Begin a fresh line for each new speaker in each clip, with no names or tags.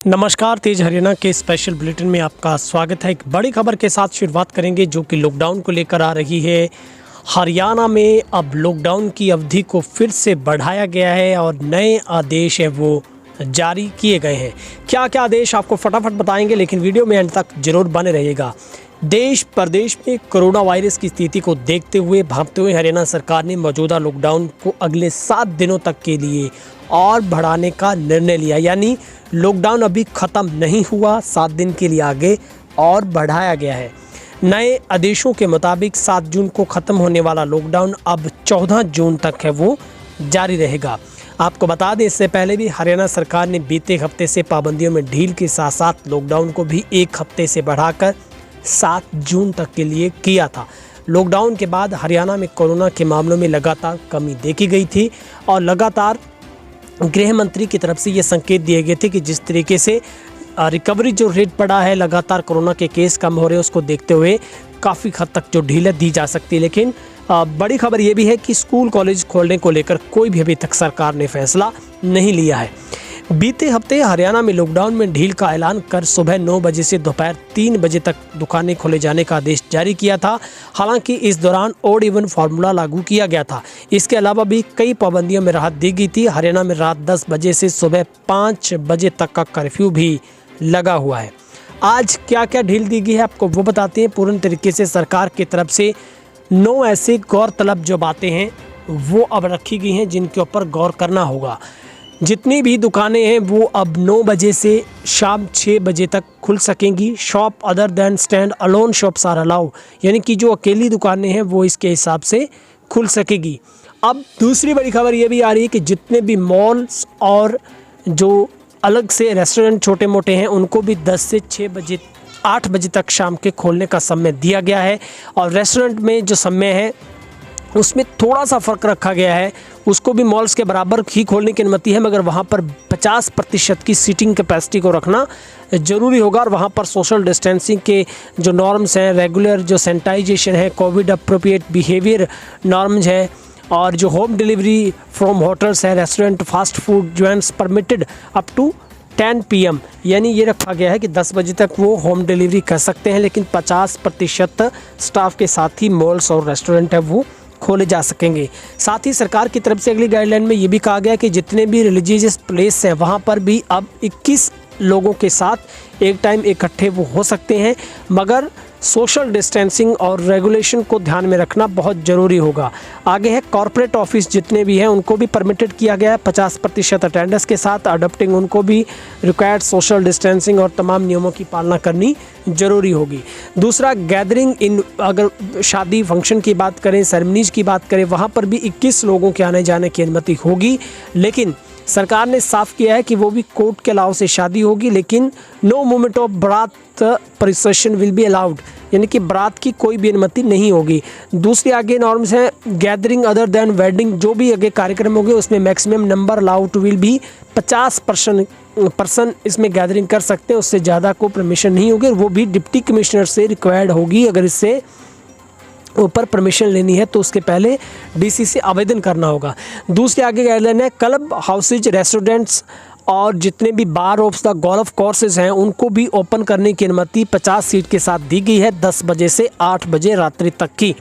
नमस्कार, तेज हरियाणा के special bulletin में आपका स्वागत है। एक बड़ी खबर के साथ शुरुआत करेंगे जो कि लॉकडाउन को लेकर आ रही है। हरियाणा में अब लॉकडाउन की अवधि को फिर से बढ़ाया गया है और नए आदेश हैं वो जारी किए गए हैं। क्या क्या आदेश आपको फटाफट बताएंगे, लेकिन वीडियो में अंत तक जरूर बने रहिएगा। देश प्रदेश में कोरोना वायरस की स्थिति को देखते हुए भांपते हुए हरियाणा सरकार ने मौजूदा लॉकडाउन को अगले 7 दिनों तक के लिए और बढ़ाने का निर्णय लिया। यानी लॉकडाउन अभी ख़त्म नहीं हुआ, 7 दिन के लिए आगे और बढ़ाया गया है। नए आदेशों के मुताबिक 7 जून को ख़त्म होने वाला लॉकडाउन अब 14 जून तक है वो जारी रहेगा। आपको बता दें, इससे पहले भी हरियाणा सरकार ने बीते हफ्ते से पाबंदियों में ढील के साथ साथ लॉकडाउन को भी 1 हफ्ते से बढ़ाकर 7 जून तक के लिए किया था। लॉकडाउन के बाद हरियाणा में कोरोना के मामलों में लगातार कमी देखी गई थी और लगातार गृह मंत्री की तरफ से ये संकेत दिए गए थे कि जिस तरीके से रिकवरी जो रेट बढ़ा है, लगातार कोरोना के केस कम हो रहे हैं, उसको देखते हुए काफ़ी हद तक जो ढील दी जा सकती है। लेकिन बड़ी खबर ये भी है कि स्कूल कॉलेज खोलने को लेकर कोई भी अभी तक सरकार ने फैसला नहीं लिया है। बीते हफ्ते हरियाणा में लॉकडाउन में ढील का ऐलान कर सुबह 9 बजे से दोपहर 3 बजे तक दुकानें खोले जाने का आदेश जारी किया था। हालांकि इस दौरान ऑड इवन फार्मूला लागू किया गया था। इसके अलावा भी कई पाबंदियों में राहत दी गई थी। हरियाणा में रात 10 बजे से सुबह 5 बजे तक का कर्फ्यू भी लगा हुआ है। आज क्या क्या ढील दी गई है आपको वो बताते हैं। पूर्ण तरीके से सरकार की तरफ से 9 ऐसे गौरतलब जो बातें हैं वो अब रखी गई हैं जिनके ऊपर गौर करना होगा। जितनी भी दुकानें हैं वो अब 9 बजे से शाम 6 बजे तक खुल सकेंगी। Shop other than standalone shops are allow, यानी कि जो अकेली दुकानें हैं वो इसके हिसाब से खुल सकेगी। अब दूसरी बड़ी खबर ये भी आ रही है कि जितने भी मॉल्स और जो अलग से रेस्टोरेंट छोटे मोटे हैं उनको भी 10 से 6 बजे 8 बजे तक शाम के खोलने का समय दिया गया है। और रेस्टोरेंट में जो समय है उसमें थोड़ा सा फ़र्क रखा गया है, उसको भी मॉल्स के बराबर ही खोलने की अनुमति है, मगर वहाँ पर 50% की सीटिंग कैपेसिटी को रखना ज़रूरी होगा। और वहाँ पर सोशल डिस्टेंसिंग के जो नॉर्म्स हैं, रेगुलर जो सैनिटाइजेशन है, कोविड अप्रोप्रिएट बिहेवियर नॉर्म्स है, और जो होम डिलीवरी फ्रॉम होटल्स है, restaurant, fast food joints permitted up to 10 PM, यानी ये रखा गया है कि 10 बजे तक वो होम डिलीवरी कर सकते हैं, लेकिन 50% स्टाफ के साथ ही मॉल्स और रेस्टोरेंट है वो खोले जा सकेंगे। साथ ही सरकार की तरफ से अगली गाइडलाइन में ये भी कहा गया कि जितने भी रिलीजियस प्लेस हैं वहाँ पर भी अब 21 लोगों के साथ एक टाइम इकट्ठे वो हो सकते हैं, मगर सोशल डिस्टेंसिंग और रेगुलेशन को ध्यान में रखना बहुत ज़रूरी होगा। आगे है कॉर्पोरेट ऑफिस जितने भी हैं उनको भी परमिटेड किया गया है 50% अटेंडेंस के साथ। अडॉप्टिंग उनको भी रिक्वायर्ड सोशल डिस्टेंसिंग और तमाम नियमों की पालना करनी ज़रूरी होगी। दूसरा, गैदरिंग इन, अगर शादी फंक्शन की बात करें, सेरेमनीज की बात करें, वहाँ पर भी 21 लोगों के आने जाने की अनुमति होगी। लेकिन सरकार ने साफ किया है कि वो भी कोर्ट के अलाव से शादी होगी, लेकिन नो मूवमेंट ऑफ बारात प्रोसेशन विल बी अलाउड, यानी कि बारात की कोई भी अनुमति नहीं होगी। दूसरी आगे नॉर्म्स है गैदरिंग अदर देन वेडिंग, जो भी आगे कार्यक्रम होंगे उसमें मैक्सिमम नंबर अलाउड विल भी 50% इसमें गैदरिंग कर सकते हैं, उससे ज़्यादा को परमिशन नहीं होगी। वो भी डिप्टी कमिश्नर से रिक्वायर्ड होगी। अगर इससे ऊपर परमिशन लेनी है तो उसके पहले डीसी से आवेदन करना होगा। दूसरे आगे गाइडलाइन है क्लब हाउसेज, रेस्टोरेंट्स और जितने भी बार ऑफ द गोल्फ कोर्सेज हैं उनको भी ओपन करने की अनुमति 50 सीट के साथ दी गई है 10 बजे से 8 बजे रात्रि तक की।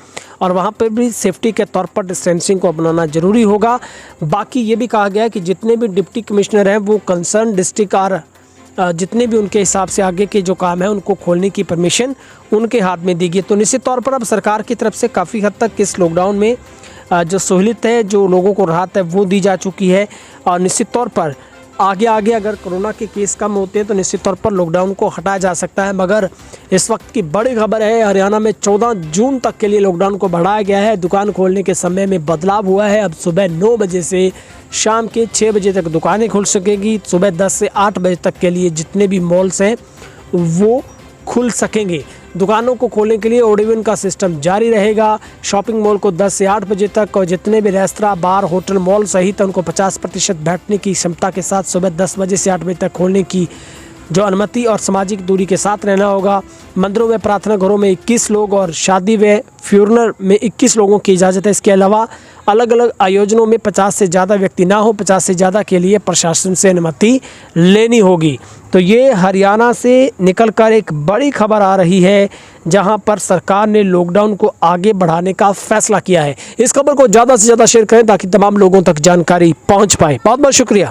और वहाँ पर भी सेफ्टी के तौर पर डिस्टेंसिंग को अपनाना ज़रूरी होगा। बाकी ये भी कहा गया है कि जितने भी डिप्टी कमिश्नर हैं वो कंसर्न डिस्ट्रिक्ट और जितने भी उनके हिसाब से आगे के जो काम है उनको खोलने की परमिशन उनके हाथ में दी गई। तो निश्चित तौर पर अब सरकार की तरफ से काफ़ी हद तक इस लॉकडाउन में जो सहूलियत है, जो लोगों को राहत है वो दी जा चुकी है। और निश्चित तौर पर आगे अगर कोरोना के केस कम होते हैं तो निश्चित तौर पर लॉकडाउन को हटाया जा सकता है। मगर इस वक्त की बड़ी खबर है, हरियाणा में 14 जून तक के लिए लॉकडाउन को बढ़ाया गया है। दुकान खोलने के समय में बदलाव हुआ है। अब सुबह 9 बजे से शाम के 6 बजे तक दुकानें खुल सकेंगी। सुबह 10 से 8 बजे तक के लिए जितने भी मॉल्स हैं वो खुल सकेंगे। दुकानों को खोलने के लिए ऑड इवन का सिस्टम जारी रहेगा। शॉपिंग मॉल को 10 से 8 बजे तक और जितने भी रेस्तरां, बार, होटल, मॉल सहित उनको 50% बैठने की क्षमता के साथ सुबह 10 बजे से 8 बजे तक खोलने की जो अनुमति और सामाजिक दूरी के साथ रहना होगा। मंदिरों व प्रार्थना घरों में 21 लोग और शादी व फ्यूनरल में 21 लोगों की इजाज़त है। इसके अलावा अलग अलग आयोजनों में 50 से ज़्यादा व्यक्ति ना हो, 50 से ज़्यादा के लिए प्रशासन से अनुमति लेनी होगी। तो ये हरियाणा से निकलकर एक बड़ी खबर आ रही है, जहां पर सरकार ने लॉकडाउन को आगे बढ़ाने का फैसला किया है। इस खबर को ज़्यादा से ज़्यादा शेयर करें ताकि तमाम लोगों तक जानकारी पहुंच पाए। बहुत बहुत शुक्रिया।